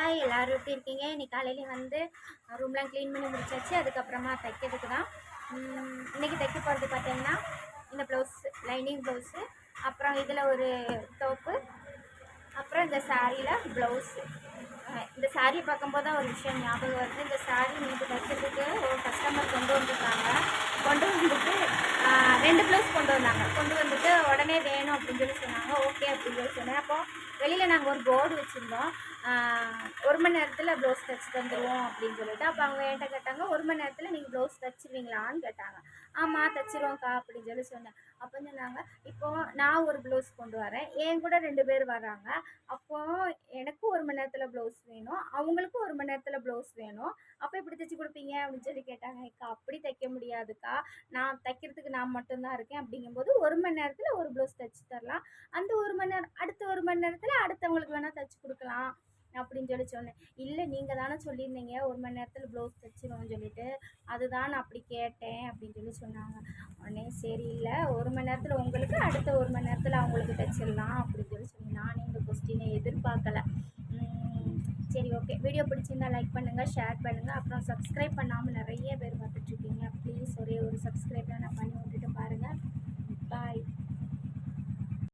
Hi எல்லோரும் எப்படி இருக்கீங்க? இன்னைக்கு காலையிலேயே வந்து ரூம்லாம் க்ளீன் பண்ணி முடிச்சாச்சு. அதுக்கப்புறமா தைக்கிறதுக்கு தான் இன்றைக்கி தைக்க போகிறது. பார்த்தீங்கன்னா இந்த ப்ளவுஸ் லைனிங் ப்ளவுஸு, அப்புறம் இதில் ஒரு டோப்பு, அப்புறம் இந்த சாரியில் ப்ளவுஸு. இந்த சாரியை பார்க்கும்போது தான் ஒரு விஷயம் ஞாபகம் வருது. இந்த சாரி நேற்று தைக்கிறதுக்கு ஒரு கஸ்டமர் கொண்டு வந்துட்டாங்க. கொண்டு வந்துட்டு 2 ப்ளவுஸ் கொண்டு வந்தாங்க. கொண்டு வந்துட்டு உடனே வேணும் அப்படின்னு சொல்லி சொன்னாங்க. ஓகே அப்படின்னு சொல்லி சொன்னேன். அப்போது வெளியில் நாங்கள் ஒரு போர்டு வச்சுருந்தோம், 1 மணி நேரத்தில் ப்ளவுஸ் தைச்சி தந்துடுவோம் அப்படின்னு சொல்லிட்டு. அப்போ அவங்க என்கிட்ட கேட்டாங்க, 1 மணி நேரத்தில் நீங்கள் ப்ளவுஸ் தைச்சிருவீங்களான்னு கேட்டாங்க. ஆமாம் தைச்சிருவோம்க்கா அப்படின்னு சொல்லி சொன்னேன். அப்போ சொன்னாங்க, இப்போது நான் ஒரு ப்ளவுஸ் கொண்டு வரேன், என் கூட 2 பேர் வராங்க. அப்போது எனக்கும் 1 மணி நேரத்தில் ப்ளவுஸ் வேணும், அவங்களுக்கும் 1 மணி நேரத்தில் ப்ளவுஸ் வேணும். அப்போ எப்படி தைச்சி கொடுப்பீங்க அப்படின்னு சொல்லி கேட்டாங்க. அக்கா அப்படி தைக்க முடியாதுக்கா, நான் தைக்கிறதுக்கு நான் மட்டும்தான் இருக்கேன். அப்படிங்கும்போது 1 மணி நேரத்தில் ஒரு ப்ளவுஸ் தைச்சி தரலாம், அந்த 1 மணி நேரம் அடுத்த 1 மணி நேரத்தில் அடுத்தவங்களுக்கு வேணால் தைச்சி கொடுக்கலாம் அப்படின்னு சொல்லி சொன்னேன். இல்லை நீங்கள் தானே சொல்லியிருந்தீங்க 1 மணி நேரத்தில் ப்ளவுஸ் தைச்சிருவோம்னு சொல்லிட்டு, அதுதான் நான் அப்படி கேட்டேன் அப்படின்னு சொல்லி சொன்னாங்க. உடனே சரி இல்லை 1 மணி நேரத்தில் உங்களுக்கு, அடுத்த 1 மணி நேரத்தில் அவங்களுக்கு தைச்சிடலாம் அப்படின்னு சொல்லி சொன்னேன். நானே இந்த கொஸ்டினை எதிர்பார்க்கல. சரி ஓகே, வீடியோ பிடிச்சிருந்தா லைக் பண்ணுங்கள், ஷேர் பண்ணுங்கள், அப்புறம் சப்ஸ்கிரைப் பண்ணாமல் நிறைய பேர் பார்த்துட்ருக்கீங்க. ப்ளீஸ் ஒரே ஒரு சப்ஸ்கிரைப் நான் பண்ணி விட்டுட்டு பாருங்கள். பாய்.